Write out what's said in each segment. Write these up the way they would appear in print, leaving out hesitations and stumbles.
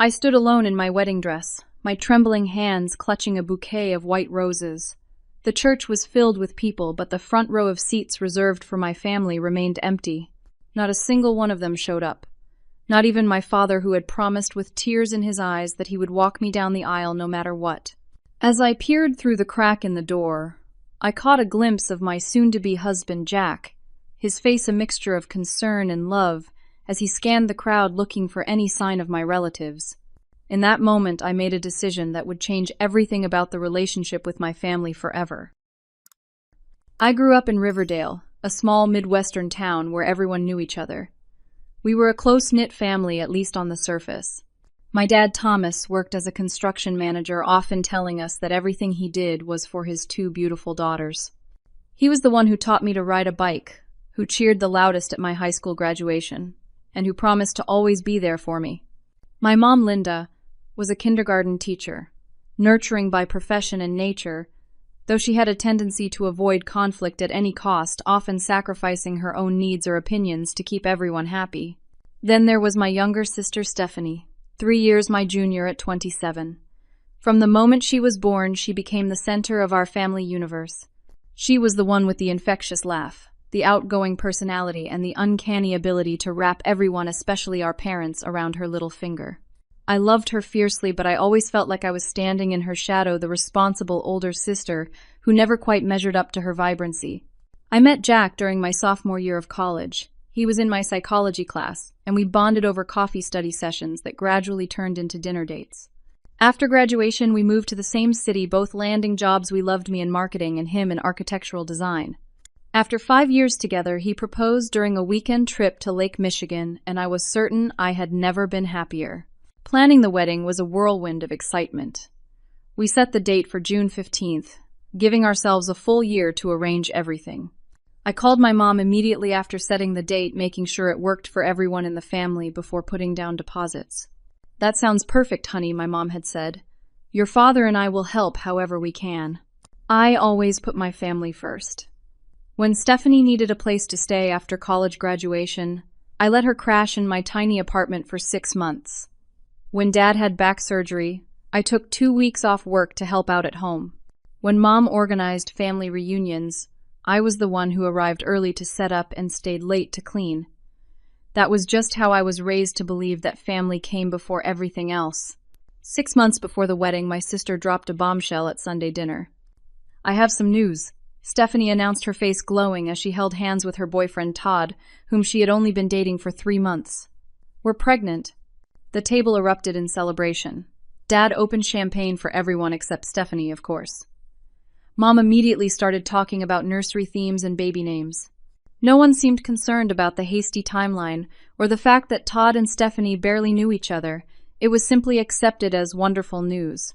I stood alone in my wedding dress, my trembling hands clutching a bouquet of white roses. The church was filled with people, but the front row of seats reserved for my family remained empty. Not a single one of them showed up. Not even my father, who had promised with tears in his eyes that he would walk me down the aisle no matter what. As I peered through the crack in the door, I caught a glimpse of my soon-to-be husband, Jack, his face a mixture of concern and love as he scanned the crowd looking for any sign of my relatives. In that moment, I made a decision that would change everything about the relationship with my family forever. I grew up in Riverdale, a small Midwestern town where everyone knew each other. We were a close-knit family, at least on the surface. My dad, Thomas, worked as a construction manager, often telling us that everything he did was for his two beautiful daughters. He was the one who taught me to ride a bike, who cheered the loudest at my high school graduation, and who promised to always be there for me. My mom, Linda, was a kindergarten teacher, nurturing by profession and nature, though she had a tendency to avoid conflict at any cost, often sacrificing her own needs or opinions to keep everyone happy. Then there was my younger sister, Stephanie, 3 years my junior at 27. From the moment she was born, she became the center of our family universe. She was the one with the infectious laugh, the outgoing personality, and the uncanny ability to wrap everyone, especially our parents, around her little finger. I loved her fiercely, but I always felt like I was standing in her shadow, the responsible older sister who never quite measured up to her vibrancy. I met Jack during my sophomore year of college. He was in my psychology class, and we bonded over coffee study sessions that gradually turned into dinner dates. After graduation, we moved to the same city, both landing jobs. We loved me in marketing and him in architectural design. After 5 years together, he proposed during a weekend trip to Lake Michigan, and I was certain I had never been happier. Planning the wedding was a whirlwind of excitement. We set the date for June 15th, giving ourselves a full year to arrange everything. I called my mom immediately after setting the date, making sure it worked for everyone in the family before putting down deposits. "That sounds perfect, honey," my mom had said. "Your father and I will help however we can." I always put my family first. When Stephanie needed a place to stay after college graduation, I let her crash in my tiny apartment for 6 months. When Dad had back surgery, I took 2 weeks off work to help out at home. When Mom organized family reunions, I was the one who arrived early to set up and stayed late to clean. That was just how I was raised to believe that family came before everything else. 6 months before the wedding, my sister dropped a bombshell at Sunday dinner. "I have some news," Stephanie announced, her face glowing as she held hands with her boyfriend Todd, whom she had only been dating for 3 months. "We're pregnant." The table erupted in celebration. Dad opened champagne for everyone except Stephanie, of course. Mom immediately started talking about nursery themes and baby names. No one seemed concerned about the hasty timeline or the fact that Todd and Stephanie barely knew each other. It was simply accepted as wonderful news.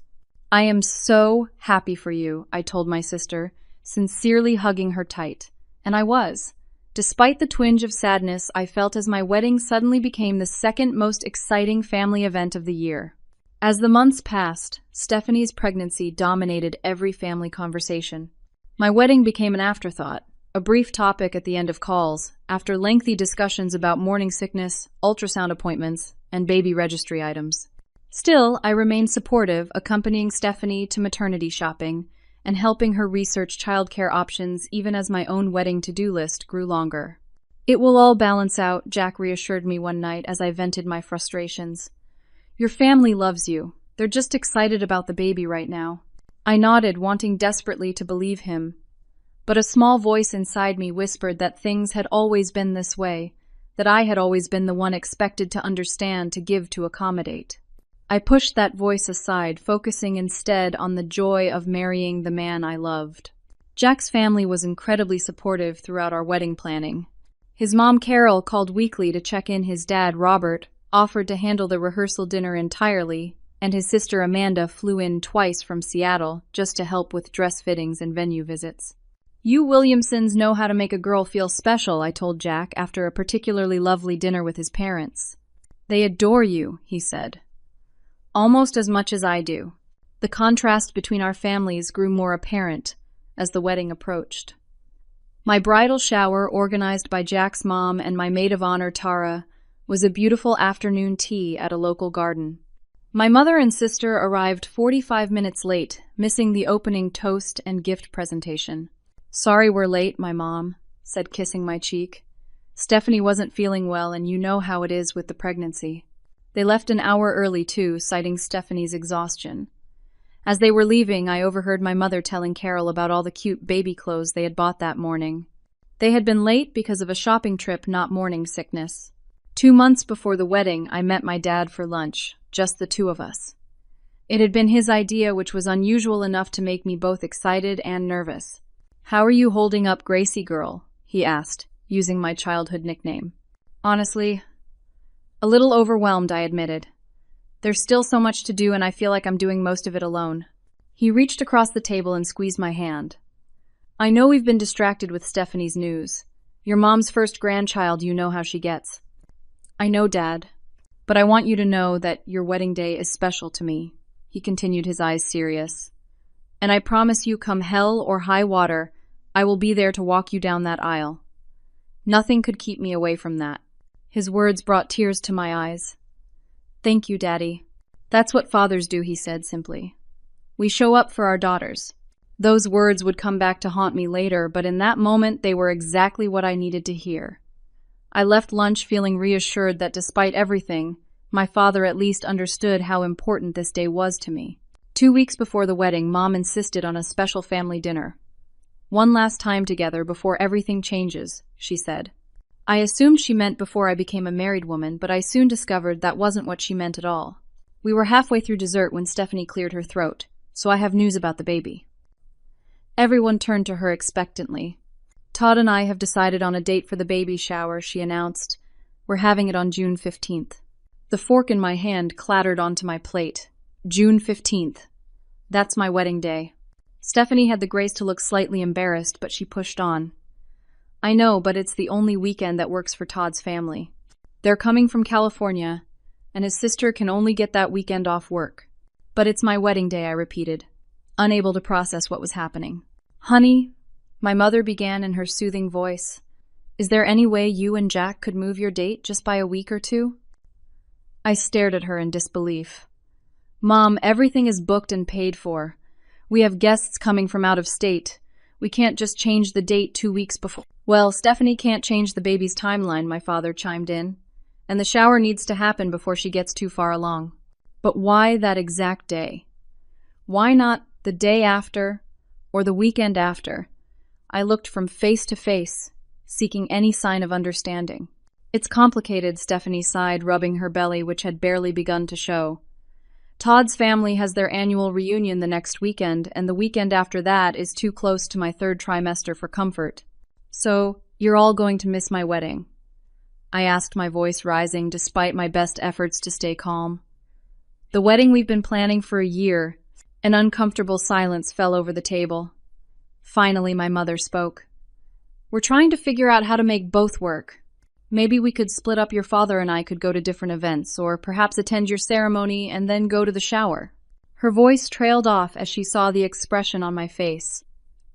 "I am so happy for you," I told my sister, sincerely hugging her tight. And I was. Despite the twinge of sadness I felt as my wedding suddenly became the second most exciting family event of the year. As the months passed, Stephanie's pregnancy dominated every family conversation. My wedding became an afterthought, a brief topic at the end of calls, after lengthy discussions about morning sickness, ultrasound appointments, and baby registry items. Still, I remained supportive, accompanying Stephanie to maternity shopping and helping her research childcare options even as my own wedding to-do list grew longer. "It will all balance out," Jack reassured me one night as I vented my frustrations. "Your family loves you. They're just excited about the baby right now." I nodded, wanting desperately to believe him. But a small voice inside me whispered that things had always been this way, that I had always been the one expected to understand, to give, to accommodate. I pushed that voice aside, focusing instead on the joy of marrying the man I loved. Jack's family was incredibly supportive throughout our wedding planning. His mom, Carol, called weekly to check in. His dad, Robert, offered to handle the rehearsal dinner entirely, and his sister, Amanda, flew in twice from Seattle just to help with dress fittings and venue visits. "You Williamsons know how to make a girl feel special," I told Jack after a particularly lovely dinner with his parents. "They adore you," he said. "Almost as much as I do." The contrast between our families grew more apparent as the wedding approached. My bridal shower, organized by Jack's mom and my maid of honor, Tara, was a beautiful afternoon tea at a local garden. My mother and sister arrived 45 minutes late, missing the opening toast and gift presentation. "Sorry we're late, my mom," said, kissing my cheek. "Stephanie wasn't feeling well, and you know how it is with the pregnancy." They left an hour early, too, citing Stephanie's exhaustion. As they were leaving, I overheard my mother telling Carol about all the cute baby clothes they had bought that morning. They had been late because of a shopping trip, not morning sickness. 2 months before the wedding, I met my dad for lunch, just the two of us. It had been his idea, which was unusual enough to make me both excited and nervous. "How are you holding up, Gracie girl?" he asked, using my childhood nickname. "Honestly, a little overwhelmed," I admitted. "There's still so much to do, and I feel like I'm doing most of it alone." He reached across the table and squeezed my hand. "I know we've been distracted with Stephanie's news. Your mom's first grandchild, you know how she gets." "I know, Dad, but I want you to know that your wedding day is special to me," he continued, his eyes serious. "And I promise you, come hell or high water, I will be there to walk you down that aisle. Nothing could keep me away from that." His words brought tears to my eyes. "Thank you, Daddy. That's what fathers do," he said simply. "We show up for our daughters." Those words would come back to haunt me later, but in that moment they were exactly what I needed to hear. I left lunch feeling reassured that despite everything, my father at least understood how important this day was to me. 2 weeks before the wedding, Mom insisted on a special family dinner. "One last time together before everything changes," she said. I assumed she meant before I became a married woman, but I soon discovered that wasn't what she meant at all. We were halfway through dessert when Stephanie cleared her throat, "So I have news about the baby." Everyone turned to her expectantly. "Todd and I have decided on a date for the baby shower," she announced. "We're having it on June 15th. The fork in my hand clattered onto my plate. June 15th. That's my wedding day. Stephanie had the grace to look slightly embarrassed, but she pushed on. "I know, but it's the only weekend that works for Todd's family. They're coming from California, and his sister can only get that weekend off work." "But it's my wedding day," I repeated, unable to process what was happening. "Honey," my mother began in her soothing voice, "is there any way you and Jack could move your date just by a week or two?" I stared at her in disbelief. "Mom, everything is booked and paid for. We have guests coming from out of state. We can't just change the date 2 weeks before." "Well, Stephanie can't change the baby's timeline," my father chimed in, "and the shower needs to happen before she gets too far along." "But why that exact day? Why not the day after or the weekend after?" I looked from face to face, seeking any sign of understanding. "It's complicated," Stephanie sighed, rubbing her belly, which had barely begun to show. "Todd's family has their annual reunion the next weekend, and the weekend after that is too close to my 3rd trimester for comfort. So, you're all going to miss my wedding?" I asked, my voice rising despite my best efforts to stay calm. "The wedding we've been planning for a year." An uncomfortable silence fell over the table. Finally, my mother spoke. "We're trying to figure out how to make both work. Maybe we could split up. Your father and I could go to different events, or perhaps attend your ceremony and then go to the shower." Her voice trailed off as she saw the expression on my face.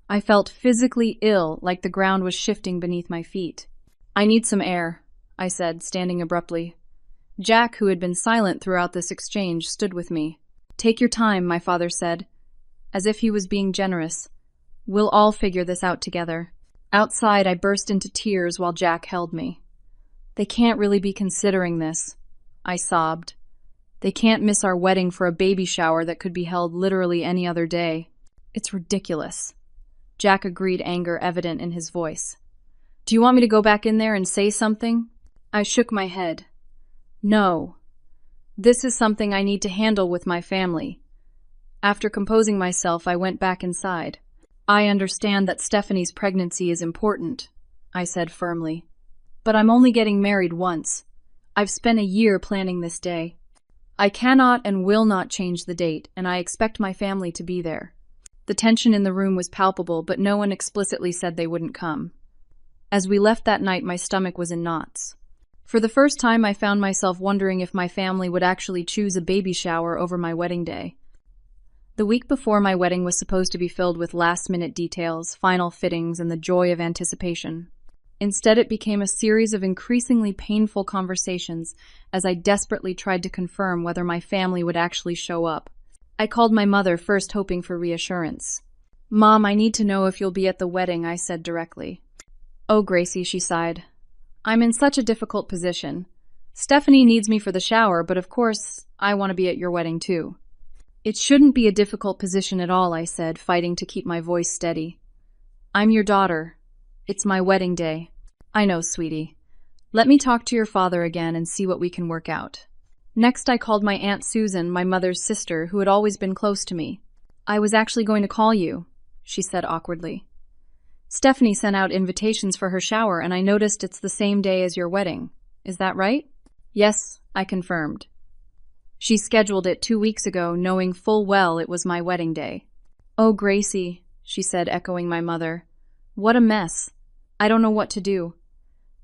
I felt physically ill, like the ground was shifting beneath my feet. "I need some air," I said, standing abruptly. Jack, who had been silent throughout this exchange, stood with me. "Take your time," my father said, as if he was being generous. "We'll all figure this out together." Outside, I burst into tears while Jack held me. "They can't really be considering this," I sobbed. "They can't miss our wedding for a baby shower that could be held literally any other day. It's ridiculous." Jack agreed, anger evident in his voice. "Do you want me to go back in there and say something?" I shook my head. "No. This is something I need to handle with my family." After composing myself, I went back inside. "I understand that Stephanie's pregnancy is important," I said firmly. "But I'm only getting married once. I've spent a year planning this day. I cannot and will not change the date, and I expect my family to be there." The tension in the room was palpable, but no one explicitly said they wouldn't come. As we left that night, my stomach was in knots. For the first time, I found myself wondering if my family would actually choose a baby shower over my wedding day. The week before my wedding was supposed to be filled with last-minute details, final fittings, and the joy of anticipation. Instead, it became a series of increasingly painful conversations as I desperately tried to confirm whether my family would actually show up. I called my mother first, hoping for reassurance. "Mom, I need to know if you'll be at the wedding," I said directly. "Oh, Gracie," she sighed. "I'm in such a difficult position. Stephanie needs me for the shower, but of course, I want to be at your wedding too." "It shouldn't be a difficult position at all," I said, fighting to keep my voice steady. "I'm your daughter. It's my wedding day." "I know, sweetie. Let me talk to your father again and see what we can work out." Next, I called my Aunt Susan, my mother's sister, who had always been close to me. "I was actually going to call you," she said awkwardly. "Stephanie sent out invitations for her shower, and I noticed it's the same day as your wedding. Is that right?" "Yes," I confirmed. "She scheduled it 2 weeks ago, knowing full well it was my wedding day." "Oh, Gracie," she said, echoing my mother. "What a mess. I don't know what to do.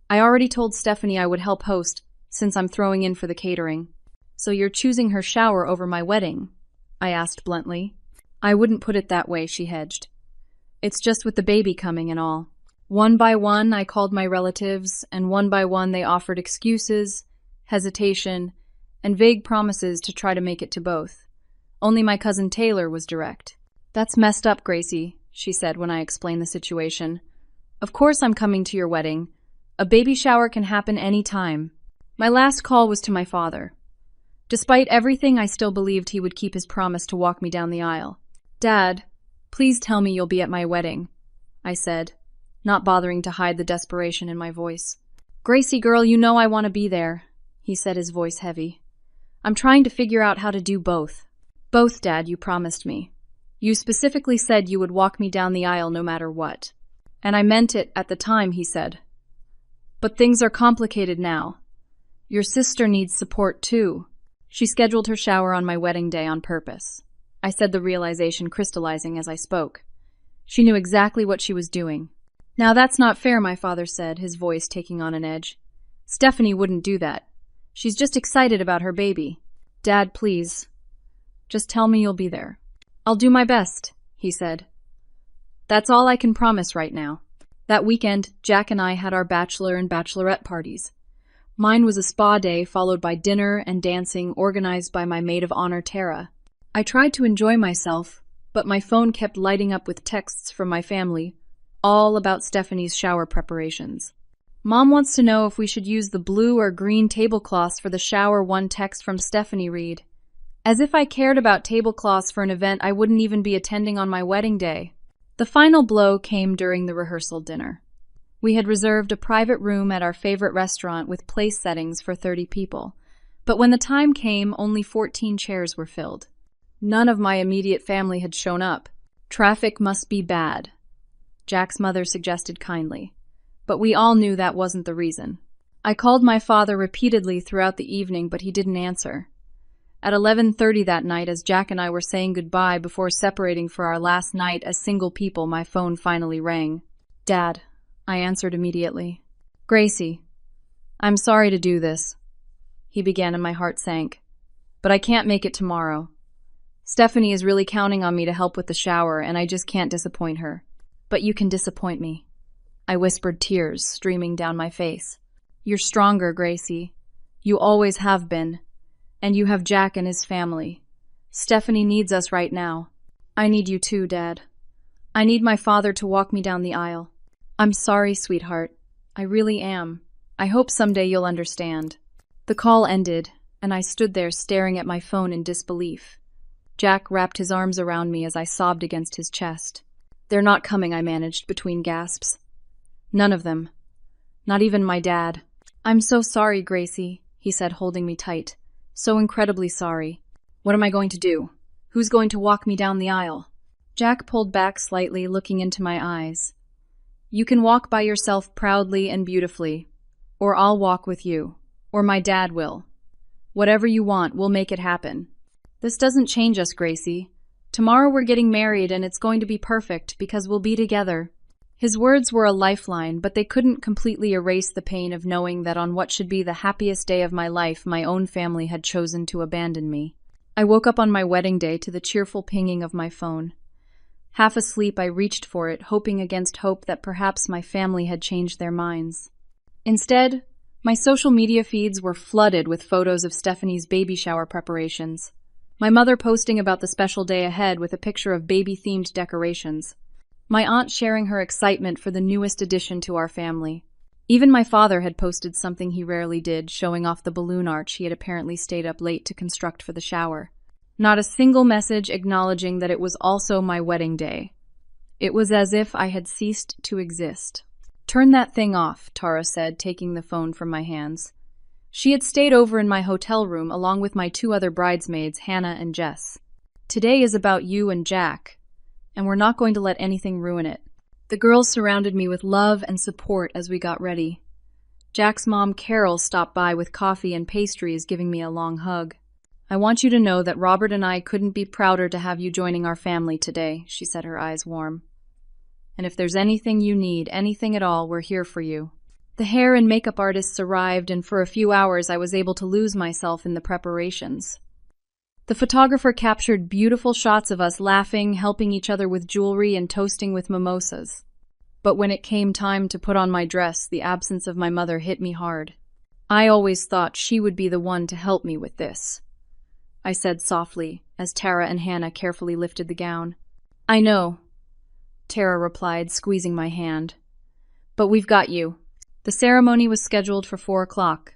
I already told Stephanie I would help host, since I'm throwing in for the catering." "So you're choosing her shower over my wedding?" I asked bluntly. "I wouldn't put it that way," she hedged. "It's just with the baby coming and all." One by one, I called my relatives, and one by one they offered excuses, hesitation, and vague promises to try to make it to both. Only my cousin Taylor was direct. "That's messed up, Gracie," she said when I explained the situation. "Of course I'm coming to your wedding. A baby shower can happen any time." My last call was to my father. Despite everything, I still believed he would keep his promise to walk me down the aisle. "Dad, please tell me you'll be at my wedding," I said, not bothering to hide the desperation in my voice. "Gracie girl, you know I want to be there," he said, his voice heavy. "I'm trying to figure out how to do both." "Both, Dad, you promised me. You specifically said you would walk me down the aisle no matter what." "And I meant it at the time," he said. "But things are complicated now. Your sister needs support too." She scheduled her shower on my wedding day on purpose. I said, the realization crystallizing as I spoke. She knew exactly what she was doing. "Now that's not fair," my father said, his voice taking on an edge. "Stephanie wouldn't do that. She's just excited about her baby." "Dad, please. Just tell me you'll be there." "I'll do my best," he said. "That's all I can promise right now." That weekend, Jack and I had our bachelor and bachelorette parties. Mine was a spa day followed by dinner and dancing organized by my maid of honor, Tara. I tried to enjoy myself, but my phone kept lighting up with texts from my family, all about Stephanie's shower preparations. "Mom wants to know if we should use the blue or green tablecloths for the shower," one text from Stephanie read. As if I cared about tablecloths for an event I wouldn't even be attending on my wedding day. The final blow came during the rehearsal dinner. We had reserved a private room at our favorite restaurant with place settings for 30 people, but when the time came, only 14 chairs were filled. None of my immediate family had shown up. "Traffic must be bad," Jack's mother suggested kindly, but we all knew that wasn't the reason. I called my father repeatedly throughout the evening, but he didn't answer. At 11:30 that night, as Jack and I were saying goodbye before separating for our last night as single people, my phone finally rang. "Dad," I answered immediately. "Gracie, I'm sorry to do this," he began, and my heart sank. "But I can't make it tomorrow. Stephanie is really counting on me to help with the shower, and I just can't disappoint her." "But you can disappoint me," I whispered, tears streaming down my face. "You're stronger, Gracie. You always have been. And you have Jack and his family. Stephanie needs us right now. I need you too, Dad. I need my father to walk me down the aisle." "I'm sorry, sweetheart. I really am. I hope someday you'll understand." The call ended, and I stood there staring at my phone in disbelief. Jack wrapped his arms around me as I sobbed against his chest. "They're not coming," I managed between gasps. "None of them. Not even my dad." "I'm so sorry, Gracie," he said, holding me tight. "So incredibly sorry. What am I going to do? Who's going to walk me down the aisle?" Jack pulled back slightly, looking into my eyes. "You can walk by yourself proudly and beautifully, or I'll walk with you, or my dad will. Whatever you want, we'll make it happen. This doesn't change us, Gracie. Tomorrow we're getting married, and it's going to be perfect because we'll be together." His words were a lifeline, but they couldn't completely erase the pain of knowing that on what should be the happiest day of my life, my own family had chosen to abandon me. I woke up on my wedding day to the cheerful pinging of my phone. Half asleep, I reached for it, hoping against hope that perhaps my family had changed their minds. Instead, my social media feeds were flooded with photos of Stephanie's baby shower preparations. My mother posting about the special day ahead with a picture of baby-themed decorations. My aunt sharing her excitement for the newest addition to our family. Even my father had posted something he rarely did, showing off the balloon arch he had apparently stayed up late to construct for the shower. Not a single message acknowledging that it was also my wedding day. It was as if I had ceased to exist. "Turn that thing off," Tara said, taking the phone from my hands. She had stayed over in my hotel room along with my 2 other bridesmaids, Hannah and Jess. "Today is about you and Jack, and we're not going to let anything ruin it." The girls surrounded me with love and support as we got ready. Jack's mom, Carol, stopped by with coffee and pastries, giving me a long hug. "I want you to know that Robert and I couldn't be prouder to have you joining our family today," she said, her eyes warm. "And if there's anything you need, anything at all, we're here for you." The hair and makeup artists arrived, and for a few hours I was able to lose myself in the preparations. The photographer captured beautiful shots of us laughing, helping each other with jewelry, and toasting with mimosas. But when it came time to put on my dress, the absence of my mother hit me hard. "I always thought she would be the one to help me with this," I said softly, as Tara and Hannah carefully lifted the gown. "I know," Tara replied, squeezing my hand. "But we've got you." The ceremony was scheduled for 4 o'clock.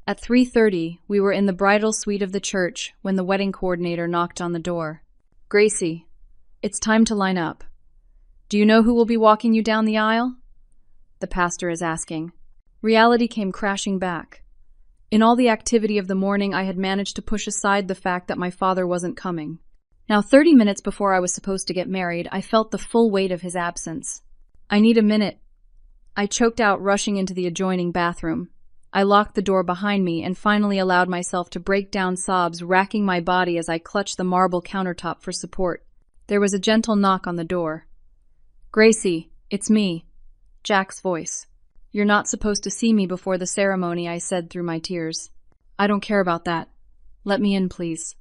At 3:30, we were in the bridal suite of the church when the wedding coordinator knocked on the door. "Gracie, it's time to line up. Do you know who will be walking you down the aisle?" the pastor is asking. Reality came crashing back. In all the activity of the morning, I had managed to push aside the fact that my father wasn't coming. Now, 30 minutes before I was supposed to get married, I felt the full weight of his absence. "I need a minute," I choked out, rushing into the adjoining bathroom. I locked the door behind me and finally allowed myself to break down sobs, racking my body as I clutched the marble countertop for support. There was a gentle knock on the door. "Gracie, it's me," Jack's voice. "You're not supposed to see me before the ceremony," I said through my tears. "I don't care about that. Let me in, please."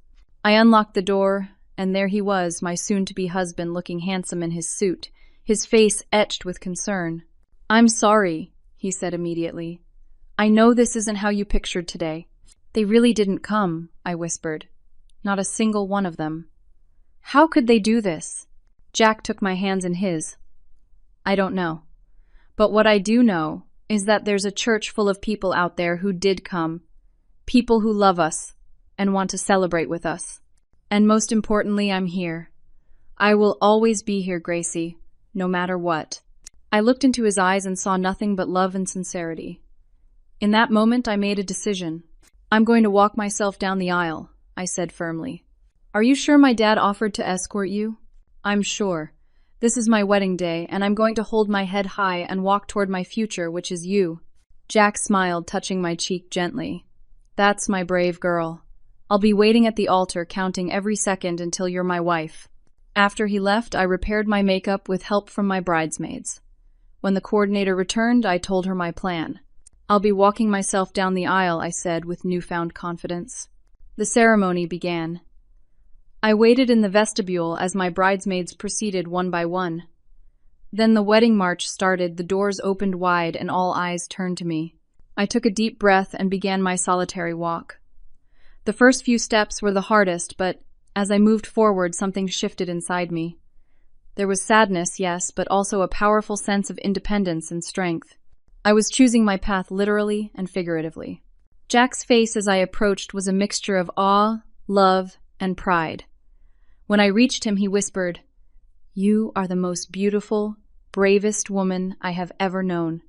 I unlocked the door, and there he was, my soon-to-be husband, looking handsome in his suit, his face etched with concern. "I'm sorry," he said immediately. "I know this isn't how you pictured today." "They really didn't come," I whispered. "Not a single one of them." "How could they do this?" Jack took my hands in his. "I don't know. But what I do know is that there's a church full of people out there who did come. People who love us and want to celebrate with us. And most importantly, I'm here. I will always be here, Gracie, no matter what." I looked into his eyes and saw nothing but love and sincerity. In that moment, I made a decision. "I'm going to walk myself down the aisle," I said firmly. "Are you sure my dad offered to escort you?" "I'm sure. This is my wedding day, and I'm going to hold my head high and walk toward my future, which is you." Jack smiled, touching my cheek gently. "That's my brave girl. I'll be waiting at the altar, counting every second until you're my wife." After he left, I repaired my makeup with help from my bridesmaids. When the coordinator returned, I told her my plan. "I'll be walking myself down the aisle," I said with newfound confidence. The ceremony began. I waited in the vestibule as my bridesmaids proceeded one by one. Then the wedding march started, the doors opened wide, and all eyes turned to me. I took a deep breath and began my solitary walk. The first few steps were the hardest, but as I moved forward, something shifted inside me. There was sadness, yes, but also a powerful sense of independence and strength. I was choosing my path literally and figuratively. Jack's face as I approached was a mixture of awe, love, and pride. When I reached him, he whispered, "You are the most beautiful, bravest woman I have ever known."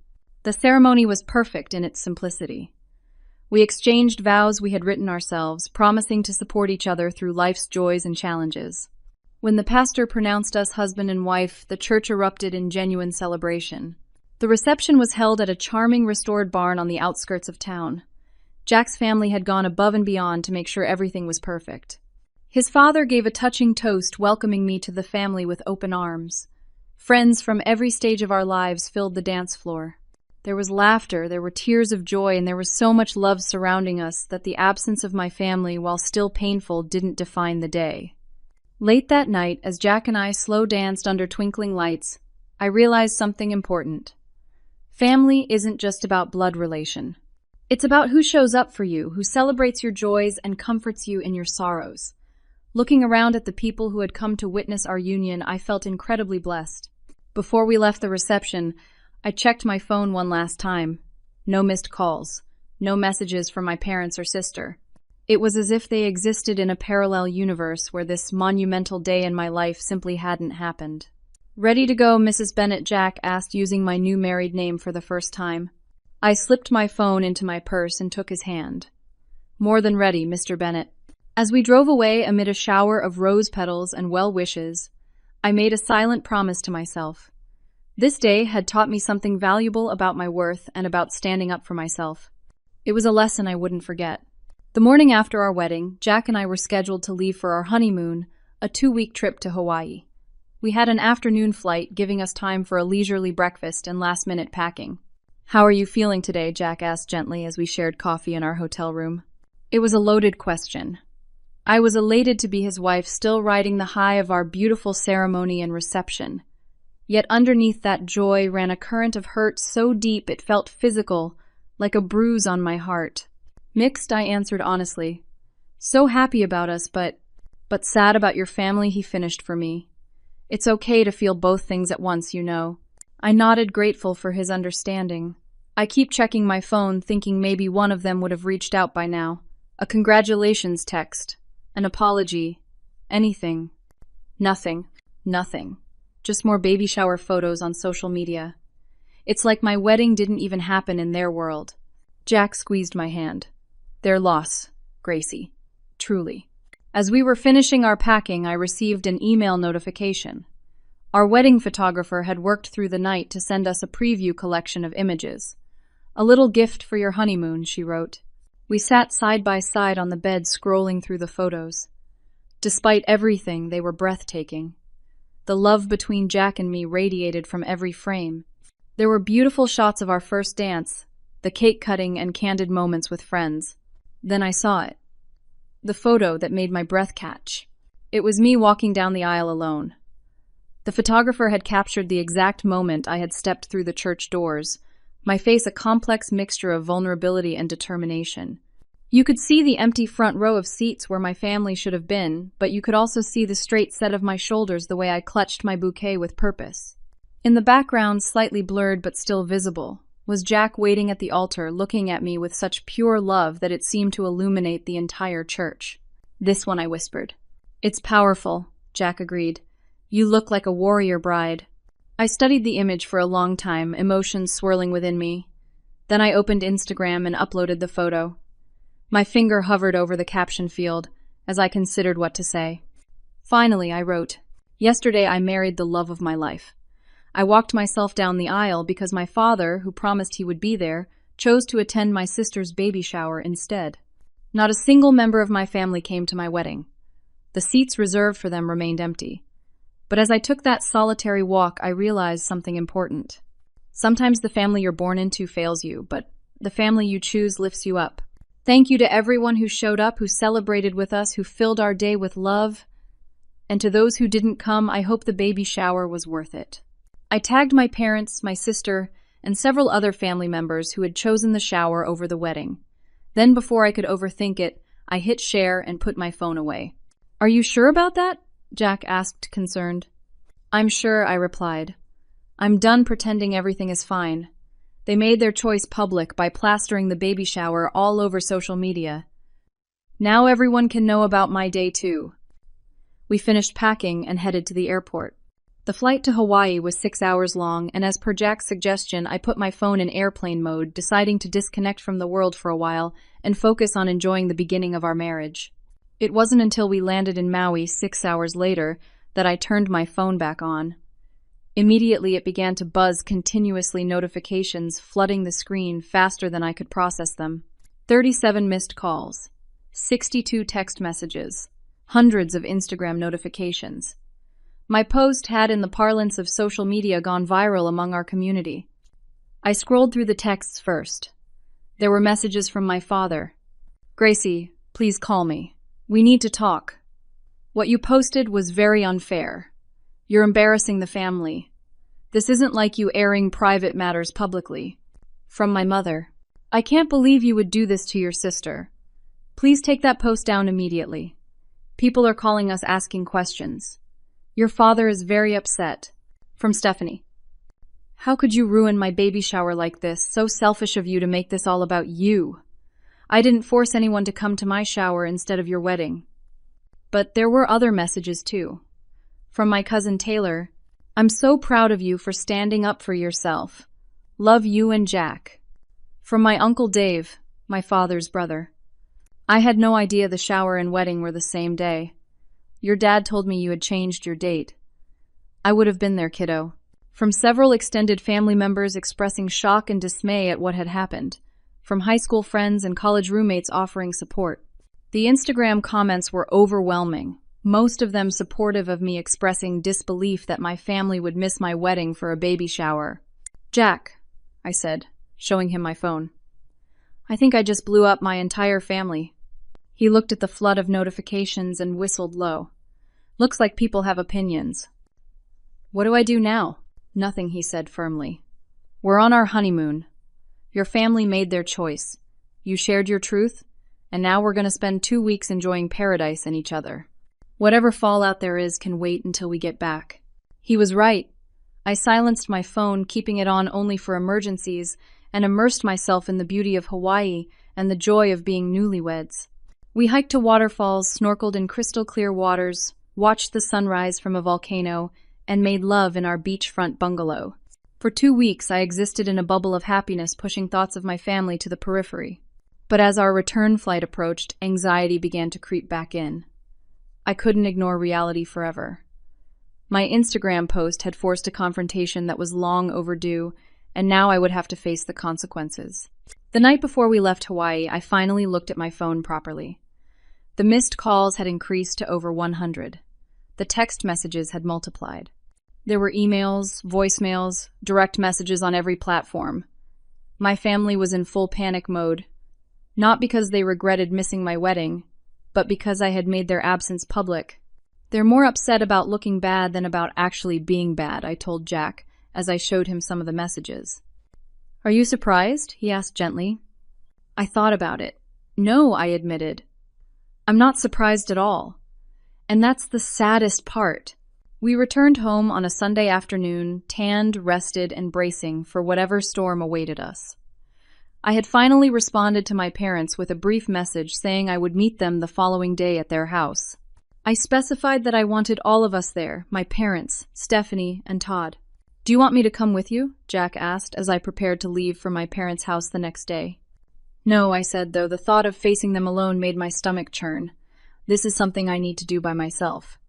The ceremony was perfect in its simplicity. We exchanged vows we had written ourselves, promising to support each other through life's joys and challenges. When the pastor pronounced us husband and wife, the church erupted in genuine celebration. The reception was held at a charming restored barn on the outskirts of town. Jack's family had gone above and beyond to make sure everything was perfect. His father gave a touching toast, welcoming me to the family with open arms. Friends from every stage of our lives filled the dance floor. There was laughter, there were tears of joy, and there was so much love surrounding us that the absence of my family, while still painful, didn't define the day. Late that night, as Jack and I slow danced under twinkling lights, I realized something important. Family isn't just about blood relation. It's about who shows up for you, who celebrates your joys and comforts you in your sorrows. Looking around at the people who had come to witness our union, I felt incredibly blessed. Before we left the reception, I checked my phone one last time. No missed calls. No messages from my parents or sister. It was as if they existed in a parallel universe where this monumental day in my life simply hadn't happened. "Ready to go, Mrs. Bennet?" Jack asked, using my new married name for the first time. I slipped my phone into my purse and took his hand. "More than ready, Mr. Bennet." As we drove away amid a shower of rose petals and well wishes, I made a silent promise to myself. This day had taught me something valuable about my worth and about standing up for myself. It was a lesson I wouldn't forget. The morning after our wedding, Jack and I were scheduled to leave for our honeymoon, a 2-week trip to Hawaii. We had an afternoon flight, giving us time for a leisurely breakfast and last-minute packing. "How are you feeling today?" Jack asked gently as we shared coffee in our hotel room. It was a loaded question. I was elated to be his wife, still riding the high of our beautiful ceremony and reception. Yet underneath that joy ran a current of hurt so deep it felt physical, like a bruise on my heart. "Mixed," I answered honestly. "So happy about us, but sad about your family," he finished for me. "It's okay to feel both things at once, you know." I nodded, grateful for his understanding. I keep checking my phone, thinking maybe one of them would have reached out by now. A congratulations text, an apology, anything. Nothing. Just more baby shower photos on social media. It's like my wedding didn't even happen in their world. Jack squeezed my hand. "Their loss, Gracie. Truly." As we were finishing our packing, I received an email notification. Our wedding photographer had worked through the night to send us a preview collection of images. "A little gift for your honeymoon," she wrote. We sat side by side on the bed, scrolling through the photos. Despite everything, they were breathtaking. The love between Jack and me radiated from every frame. There were beautiful shots of our first dance, the cake cutting and candid moments with friends. Then I saw it. The photo that made my breath catch. It was me walking down the aisle alone. The photographer had captured the exact moment I had stepped through the church doors, my face a complex mixture of vulnerability and determination. You could see the empty front row of seats where my family should have been, but you could also see the straight set of my shoulders, the way I clutched my bouquet with purpose. In the background, slightly blurred but still visible, was Jack waiting at the altar, looking at me with such pure love that it seemed to illuminate the entire church. "This one," I whispered. "It's powerful," Jack agreed. "You look like a warrior bride." I studied the image for a long time, emotions swirling within me. Then I opened Instagram and uploaded the photo. My finger hovered over the caption field as I considered what to say. Finally, I wrote, "Yesterday I married the love of my life. I walked myself down the aisle because my father, who promised he would be there, chose to attend my sister's baby shower instead. Not a single member of my family came to my wedding. The seats reserved for them remained empty. But as I took that solitary walk, I realized something important. Sometimes the family you're born into fails you, but the family you choose lifts you up. Thank you to everyone who showed up, who celebrated with us, who filled our day with love. And to those who didn't come, I hope the baby shower was worth it." I tagged my parents, my sister, and several other family members who had chosen the shower over the wedding. Then, before I could overthink it, I hit share and put my phone away. "Are you sure about that?" Jack asked, concerned. "I'm sure," I replied. "I'm done pretending everything is fine. They made their choice public by plastering the baby shower all over social media. Now everyone can know about my day too." We finished packing and headed to the airport. The flight to Hawaii was 6 hours long, and as per Jack's suggestion, I put my phone in airplane mode, deciding to disconnect from the world for a while and focus on enjoying the beginning of our marriage. It wasn't until we landed in Maui 6 hours later that I turned my phone back on. Immediately it began to buzz continuously, notifications flooding the screen faster than I could process them. 37 missed calls, 62 text messages, hundreds of Instagram notifications. My post had, in the parlance of social media, gone viral among our community. I scrolled through the texts first. There were messages from my father. "Gracie, please call me. We need to talk." What you posted was very unfair. You're embarrassing the family. This isn't like you airing private matters publicly. From my mother. I can't believe you would do this to your sister. Please take that post down immediately. People are calling us asking questions. Your father is very upset. From Stephanie. How could you ruin my baby shower like this? So selfish of you to make this all about you. I didn't force anyone to come to my shower instead of your wedding. But there were other messages too. From my cousin Taylor. I'm so proud of you for standing up for yourself. Love you and Jack. From my Uncle Dave, my father's brother. I had no idea the shower and wedding were the same day. Your dad told me you had changed your date. I would have been there, kiddo. From several extended family members expressing shock and dismay at what had happened. From high school friends and college roommates offering support. The Instagram comments were overwhelming, most of them supportive of me expressing disbelief that my family would miss my wedding for a baby shower. Jack, I said, showing him my phone. I think I just blew up my entire family. He looked at the flood of notifications and whistled low. Looks like people have opinions. What do I do now? Nothing, he said firmly. We're on our honeymoon. Your family made their choice. You shared your truth, and now we're going to spend 2 weeks enjoying paradise and each other. Whatever fallout there is can wait until we get back. He was right. I silenced my phone, keeping it on only for emergencies, and immersed myself in the beauty of Hawaii and the joy of being newlyweds. We hiked to waterfalls, snorkeled in crystal-clear waters, watched the sunrise from a volcano, and made love in our beachfront bungalow. For 2 weeks, I existed in a bubble of happiness, pushing thoughts of my family to the periphery. But as our return flight approached, anxiety began to creep back in. I couldn't ignore reality forever. My Instagram post had forced a confrontation that was long overdue, and now I would have to face the consequences. The night before we left Hawaii, I finally looked at my phone properly. The missed calls had increased to over 100. The text messages had multiplied. There were emails, voicemails, direct messages on every platform. My family was in full panic mode, not because they regretted missing my wedding, but because I had made their absence public. They're more upset about looking bad than about actually being bad, I told Jack, as I showed him some of the messages. Are you surprised? He asked gently. I thought about it. No, I admitted. I'm not surprised at all. And that's the saddest part. We returned home on a Sunday afternoon, tanned, rested, and bracing for whatever storm awaited us. I had finally responded to my parents with a brief message saying I would meet them the following day at their house. I specified that I wanted all of us there, my parents, Stephanie, and Todd. Do you want me to come with you? Jack asked as I prepared to leave for my parents' house the next day. No, I said, though the thought of facing them alone made my stomach churn. This is something I need to do by myself.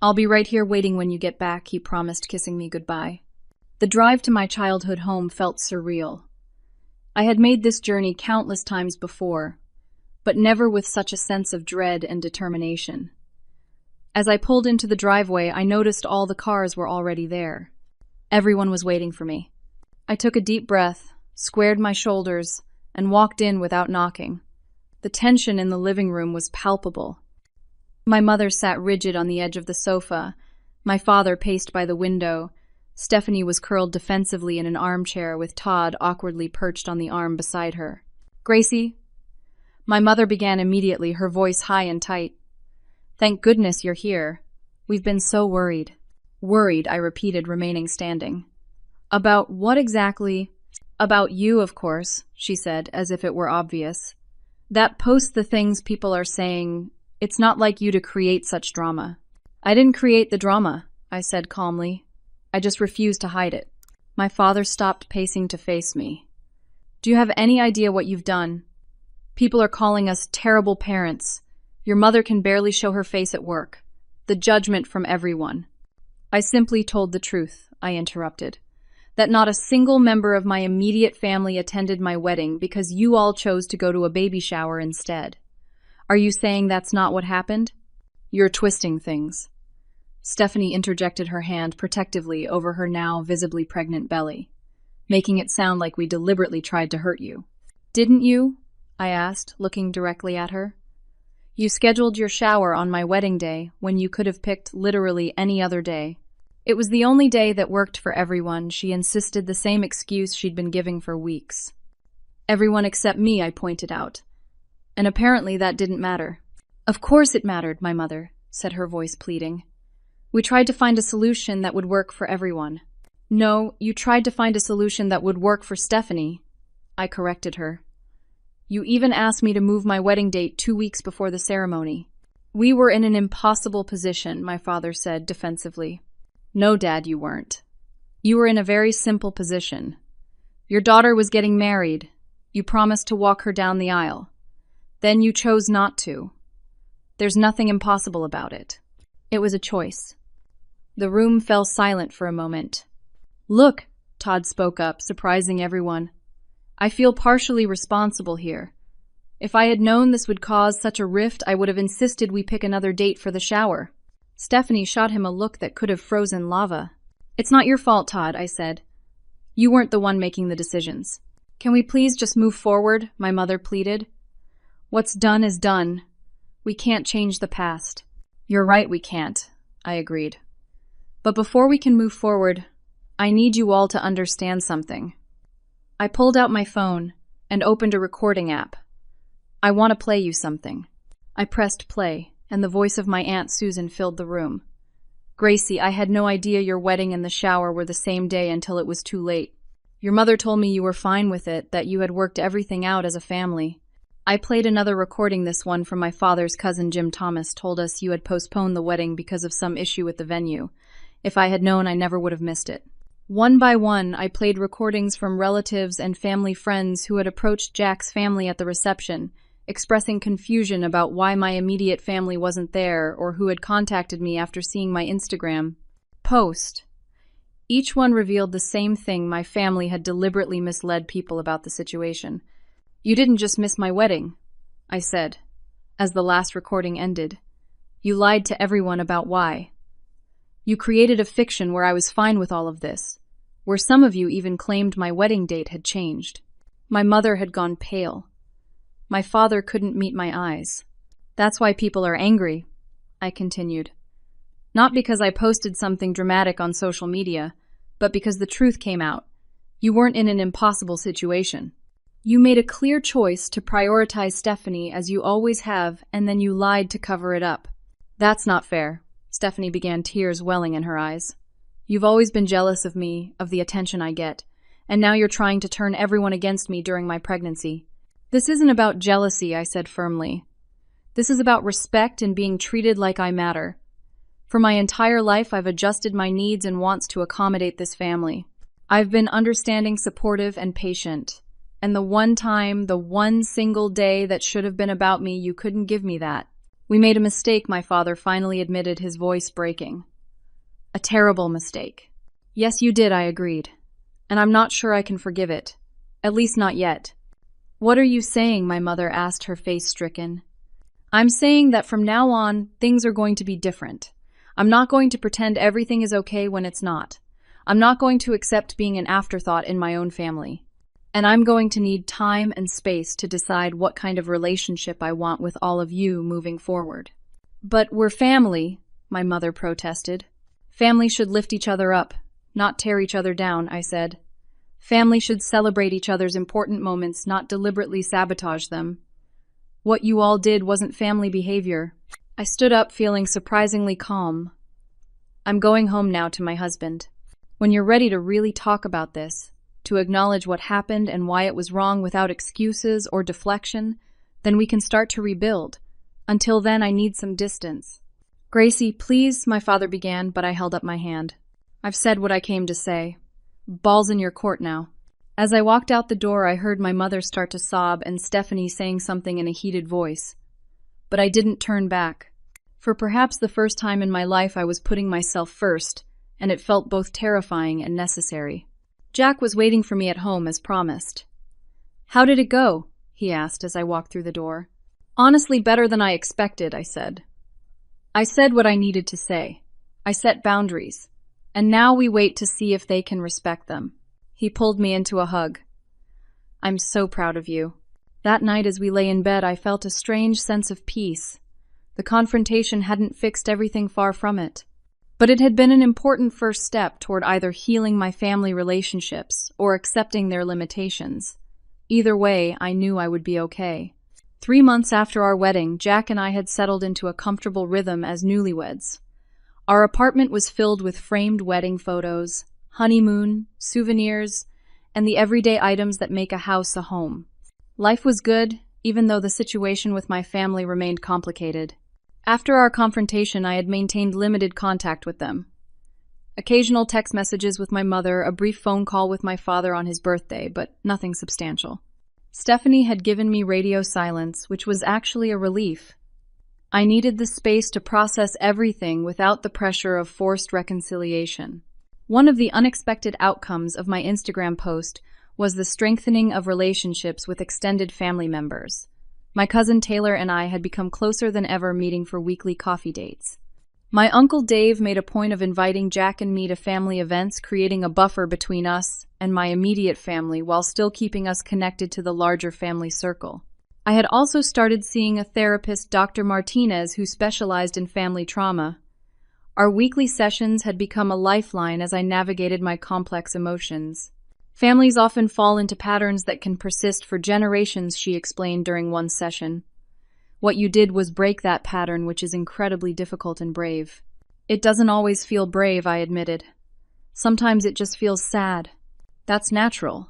I'll be right here waiting when you get back, he promised, kissing me goodbye. The drive to my childhood home felt surreal. I had made this journey countless times before, but never with such a sense of dread and determination. As I pulled into the driveway, I noticed all the cars were already there. Everyone was waiting for me. I took a deep breath, squared my shoulders, and walked in without knocking. The tension in the living room was palpable. My mother sat rigid on the edge of the sofa. My father paced by the window. Stephanie was curled defensively in an armchair with Todd awkwardly perched on the arm beside her. Gracie? My mother began immediately, her voice high and tight. Thank goodness you're here. We've been so worried. Worried, I repeated, remaining standing. About what exactly? About you, of course, she said, as if it were obvious. That post the things people are saying, it's not like you to create such drama. I didn't create the drama, I said calmly. I just refused to hide it. My father stopped pacing to face me. Do you have any idea what you've done? People are calling us terrible parents. Your mother can barely show her face at work. The judgment from everyone. I simply told the truth, I interrupted. That not a single member of my immediate family attended my wedding because you all chose to go to a baby shower instead. Are you saying that's not what happened? You're twisting things. Stephanie interjected her hand protectively over her now visibly pregnant belly, making it sound like we deliberately tried to hurt you. Didn't you? I asked, looking directly at her. You scheduled your shower on my wedding day when you could have picked literally any other day. It was the only day that worked for everyone. She insisted the same excuse she'd been giving for weeks. Everyone except me, I pointed out. And apparently that didn't matter. Of course it mattered, my mother, said her voice pleading. We tried to find a solution that would work for everyone. No, you tried to find a solution that would work for Stephanie, I corrected her. You even asked me to move my wedding date 2 weeks before the ceremony. We were in an impossible position, my father said defensively. No, Dad, you weren't. You were in a very simple position. Your daughter was getting married. You promised to walk her down the aisle. Then you chose not to. There's nothing impossible about it. It was a choice. The room fell silent for a moment. Look, Todd spoke up, surprising everyone. I feel partially responsible here. If I had known this would cause such a rift, I would have insisted we pick another date for the shower. Stephanie shot him a look that could have frozen lava. It's not your fault, Todd, I said. You weren't the one making the decisions. Can we please just move forward? My mother pleaded. What's done is done. We can't change the past. You're right, we can't, I agreed. But before we can move forward, I need you all to understand something. I pulled out my phone and opened a recording app. I want to play you something. I pressed play, and the voice of my Aunt Susan filled the room. Gracie, I had no idea your wedding and the shower were the same day until it was too late. Your mother told me you were fine with it, that you had worked everything out as a family. I played another recording, this one from my father's cousin Jim Thomas told us you had postponed the wedding because of some issue with the venue. If I had known, I never would have missed it. One by one, I played recordings from relatives and family friends who had approached Jack's family at the reception, expressing confusion about why my immediate family wasn't there or who had contacted me after seeing my Instagram post. Each one revealed the same thing: my family had deliberately misled people about the situation. You didn't just miss my wedding, I said, as the last recording ended. You lied to everyone about why. You created a fiction where I was fine with all of this, where some of you even claimed my wedding date had changed. My mother had gone pale. My father couldn't meet my eyes. That's why people are angry, I continued. Not because I posted something dramatic on social media, but because the truth came out. You weren't in an impossible situation. You made a clear choice to prioritize Stephanie, as you always have, and then you lied to cover it up. That's not fair. Stephanie began, tears welling in her eyes. You've always been jealous of me, of the attention I get, and now you're trying to turn everyone against me during my pregnancy. This isn't about jealousy, I said firmly. This is about respect and being treated like I matter. For my entire life, I've adjusted my needs and wants to accommodate this family. I've been understanding, supportive, and patient. And the one single day that should have been about me, you couldn't give me that. We made a mistake, my father finally admitted, his voice breaking. A terrible mistake. Yes, you did, I agreed. And I'm not sure I can forgive it. At least not yet. What are you saying? My mother asked, her face stricken. I'm saying that from now on, things are going to be different. I'm not going to pretend everything is okay when it's not. I'm not going to accept being an afterthought in my own family. And I'm going to need time and space to decide what kind of relationship I want with all of you moving forward. But we're family, my mother protested. Family should lift each other up, not tear each other down, I said. Family should celebrate each other's important moments, not deliberately sabotage them. What you all did wasn't family behavior. I stood up, feeling surprisingly calm. I'm going home now to my husband. When you're ready to really talk about this, to acknowledge what happened and why it was wrong without excuses or deflection, then we can start to rebuild. Until then, I need some distance. Gracie, please, my father began, but I held up my hand. I've said what I came to say. Ball's in your court now. As I walked out the door, I heard my mother start to sob and Stephanie saying something in a heated voice. But I didn't turn back. For perhaps the first time in my life, I was putting myself first, and it felt both terrifying and necessary. Jack was waiting for me at home as promised. How did it go? He asked as I walked through the door. Honestly, better than I expected, I said. I said what I needed to say. I set boundaries. And now we wait to see if they can respect them. He pulled me into a hug. I'm so proud of you. That night as we lay in bed, I felt a strange sense of peace, The confrontation hadn't fixed everything, far from it. But it had been an important first step toward either healing my family relationships or accepting their limitations. Either way, I knew I would be okay. 3 months after our wedding, Jack and I had settled into a comfortable rhythm as newlyweds. Our apartment was filled with framed wedding photos, honeymoon, souvenirs, and the everyday items that make a house a home. Life was good, even though the situation with my family remained complicated. After our confrontation, I had maintained limited contact with them. Occasional text messages with my mother, a brief phone call with my father on his birthday, but nothing substantial. Stephanie had given me radio silence, which was actually a relief. I needed the space to process everything without the pressure of forced reconciliation. One of the unexpected outcomes of my Instagram post was the strengthening of relationships with extended family members. My cousin Taylor and I had become closer than ever, meeting for weekly coffee dates. My Uncle Dave made a point of inviting Jack and me to family events, creating a buffer between us and my immediate family while still keeping us connected to the larger family circle. I had also started seeing a therapist, Dr. Martinez, who specialized in family trauma. Our weekly sessions had become a lifeline as I navigated my complex emotions. Families often fall into patterns that can persist for generations, she explained during one session. What you did was break that pattern, which is incredibly difficult and brave. It doesn't always feel brave, I admitted. Sometimes it just feels sad. That's natural.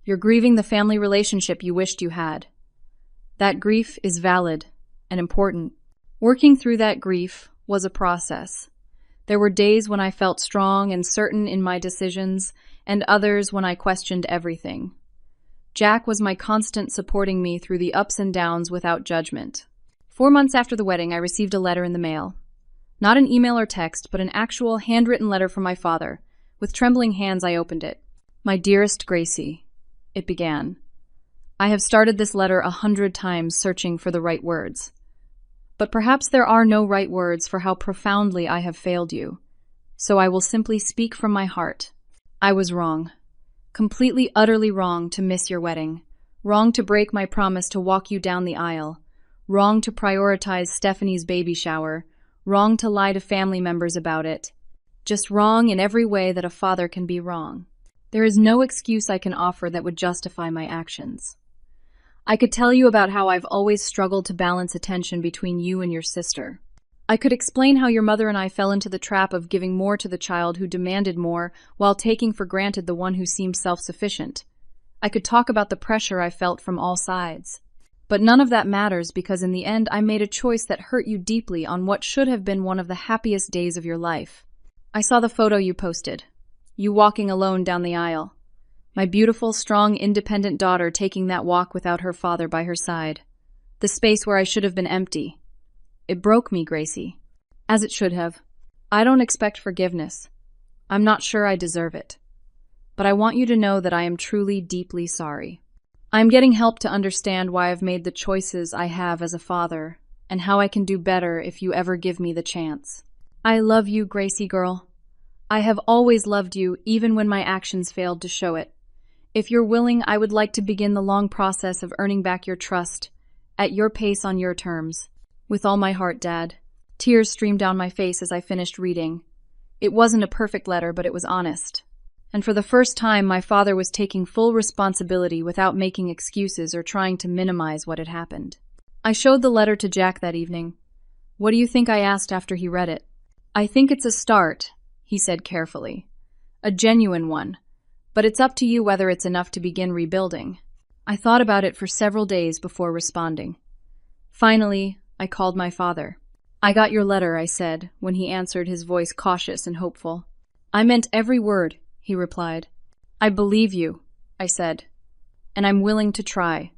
You're grieving the family relationship you wished you had. That grief is valid and important. Working through that grief was a process. There were days when I felt strong and certain in my decisions, and others when I questioned everything. Jack was my constant, supporting me through the ups and downs without judgment. 4 months after the wedding, I received a letter in the mail. Not an email or text, but an actual handwritten letter from my father. With trembling hands, I opened it. "My dearest Gracie," it began. "I have started this letter 100 times searching for the right words. But perhaps there are no right words for how profoundly I have failed you. So I will simply speak from my heart. I was wrong. Completely, utterly wrong to miss your wedding. Wrong to break my promise to walk you down the aisle. Wrong to prioritize Stephanie's baby shower. Wrong to lie to family members about it. Just wrong in every way that a father can be wrong. There is no excuse I can offer that would justify my actions. I could tell you about how I've always struggled to balance attention between you and your sister. I could explain how your mother and I fell into the trap of giving more to the child who demanded more while taking for granted the one who seemed self-sufficient. I could talk about the pressure I felt from all sides. But none of that matters, because in the end I made a choice that hurt you deeply on what should have been one of the happiest days of your life. I saw the photo you posted. You walking alone down the aisle. My beautiful, strong, independent daughter taking that walk without her father by her side. The space where I should have been empty. It broke me, Gracie. As it should have. I don't expect forgiveness. I'm not sure I deserve it. But I want you to know that I am truly, deeply sorry. I am getting help to understand why I've made the choices I have as a father, and how I can do better if you ever give me the chance. I love you, Gracie girl. I have always loved you, even when my actions failed to show it. If you're willing, I would like to begin the long process of earning back your trust, at your pace, on your terms. With all my heart, Dad. Tears streamed down my face as I finished reading. It wasn't a perfect letter, but it was honest. And for the first time, my father was taking full responsibility without making excuses or trying to minimize what had happened. I showed the letter to Jack that evening. "What do you think?" I asked after he read it. "I think it's a start," he said carefully. "A genuine one. But it's up to you whether it's enough to begin rebuilding." I thought about it for several days before responding. Finally, I called my father. "I got your letter," I said, when he answered, his voice cautious and hopeful. "I meant every word," he replied. "I believe you," I said, "and I'm willing to try.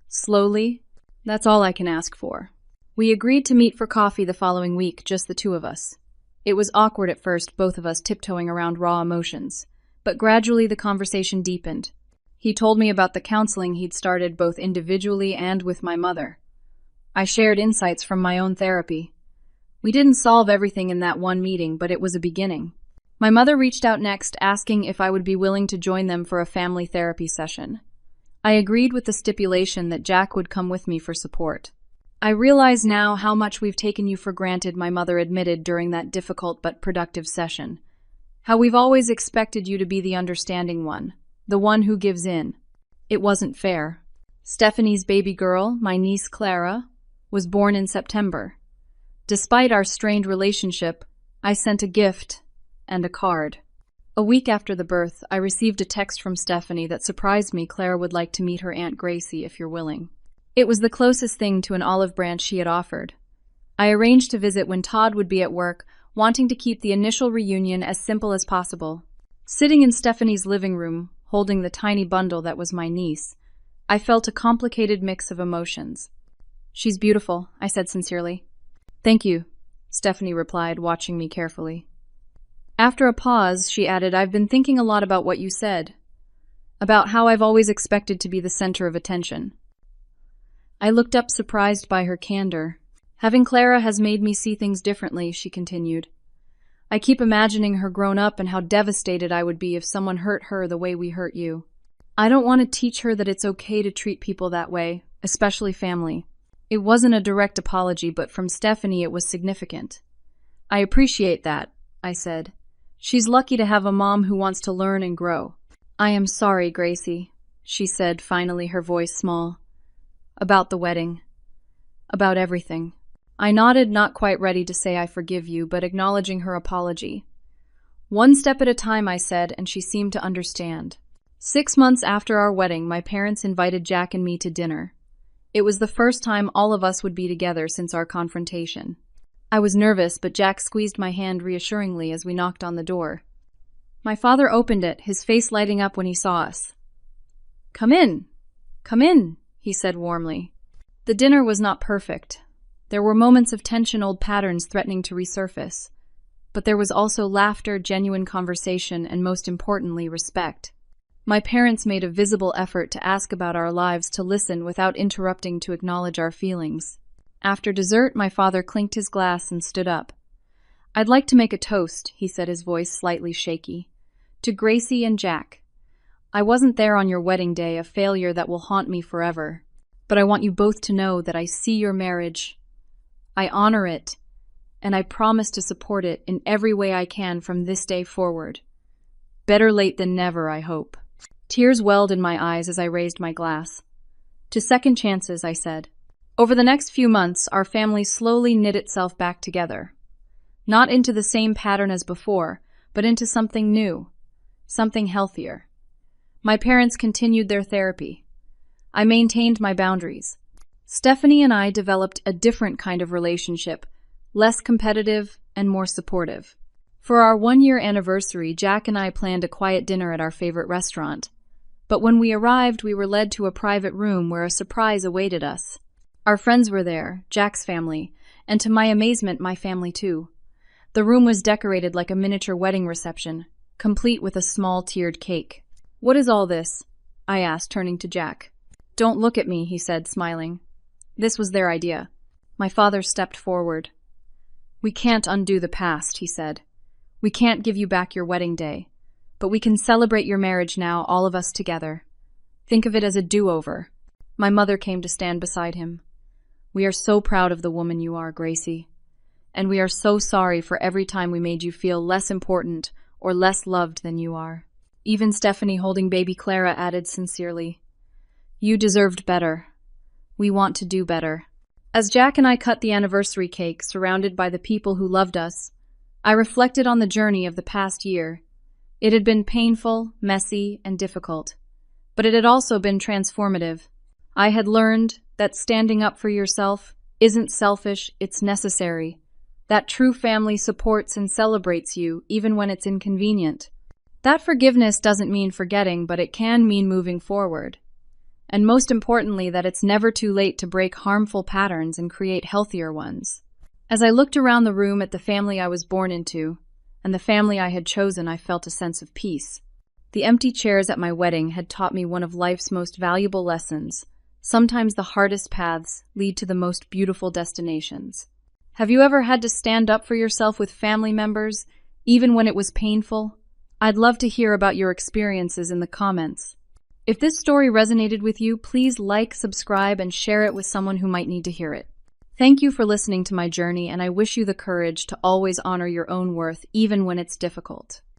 Slowly, that's all I can ask for." We agreed to meet for coffee the following week, just the two of us. It was awkward at first, both of us tiptoeing around raw emotions, but gradually the conversation deepened. He told me about the counseling he'd started both individually and with my mother. I shared insights from my own therapy. We didn't solve everything in that one meeting, but it was a beginning. My mother reached out next, asking if I would be willing to join them for a family therapy session. I agreed with the stipulation that Jack would come with me for support. I realize now how much we've taken you for granted, my mother admitted during that difficult but productive session. How we've always expected you to be the understanding one, the one who gives in. It wasn't fair. Stephanie's baby girl, my niece Clara, was born in September. Despite our strained relationship, I sent a gift and a card. A week after the birth, I received a text from Stephanie that surprised me. Clara would like to meet her Aunt Gracie if you're willing. It was the closest thing to an olive branch she had offered. I arranged to visit when Todd would be at work, wanting to keep the initial reunion as simple as possible. Sitting in Stephanie's living room, holding the tiny bundle that was my niece, I felt a complicated mix of emotions. She's beautiful, I said sincerely. Thank you, Stephanie replied, watching me carefully. After a pause, she added, I've been thinking a lot about what you said, about how I've always expected to be the center of attention. I looked up, surprised by her candor. Having Clara has made me see things differently, she continued. I keep imagining her grown up and how devastated I would be if someone hurt her the way we hurt you. I don't want to teach her that it's okay to treat people that way, especially family. It wasn't a direct apology, but from Stephanie it was significant. I appreciate that, I said. She's lucky to have a mom who wants to learn and grow. I am sorry, Gracie, she said, finally, her voice small. About the wedding. About everything. I nodded, not quite ready to say I forgive you, but acknowledging her apology. One step at a time, I said, and she seemed to understand. 6 months after our wedding, my parents invited Jack and me to dinner. It was the first time all of us would be together since our confrontation. I was nervous, but Jack squeezed my hand reassuringly as we knocked on the door. My father opened it, his face lighting up when he saw us. Come in, he said warmly. The dinner was not perfect. There were moments of tension, old patterns threatening to resurface. But there was also laughter, genuine conversation, and most importantly, respect. My parents made a visible effort to ask about our lives, to listen without interrupting, to acknowledge our feelings. After dessert, my father clinked his glass and stood up. I'd like to make a toast, he said, his voice slightly shaky. To Gracie and Jack. I wasn't there on your wedding day, a failure that will haunt me forever. But I want you both to know that I see your marriage. I honor it, and I promise to support it in every way I can from this day forward. Better late than never, I hope. Tears welled in my eyes as I raised my glass. To second chances, I said. Over the next few months, our family slowly knit itself back together. Not into the same pattern as before, but into something new, something healthier. My parents continued their therapy. I maintained my boundaries. Stephanie and I developed a different kind of relationship, less competitive and more supportive. For our 1-year anniversary, Jack and I planned a quiet dinner at our favorite restaurant. But when we arrived, we were led to a private room where a surprise awaited us. Our friends were there, Jack's family, and to my amazement, my family too. The room was decorated like a miniature wedding reception, complete with a small tiered cake. What is all this? I asked, turning to Jack. Don't look at me, he said, smiling. This was their idea. My father stepped forward. We can't undo the past, he said. We can't give you back your wedding day, but we can celebrate your marriage now, all of us together. Think of it as a do-over. My mother came to stand beside him. We are so proud of the woman you are, Gracie. And we are so sorry for every time we made you feel less important or less loved than you are. Even Stephanie, holding baby Clara, added sincerely, You deserved better. We want to do better. As Jack and I cut the anniversary cake, surrounded by the people who loved us, I reflected on the journey of the past year. It had been painful, messy, and difficult, but it had also been transformative. I had learned that standing up for yourself isn't selfish, it's necessary. That true family supports and celebrates you, even when it's inconvenient. That forgiveness doesn't mean forgetting, but it can mean moving forward. And most importantly, that it's never too late to break harmful patterns and create healthier ones. As I looked around the room at the family I was born into, and the family I had chosen, I felt a sense of peace. The empty chairs at my wedding had taught me one of life's most valuable lessons. Sometimes the hardest paths lead to the most beautiful destinations. Have you ever had to stand up for yourself with family members, even when it was painful? I'd love to hear about your experiences in the comments. If this story resonated with you, please like, subscribe, and share it with someone who might need to hear it. Thank you for listening to my journey, and I wish you the courage to always honor your own worth, even when it's difficult.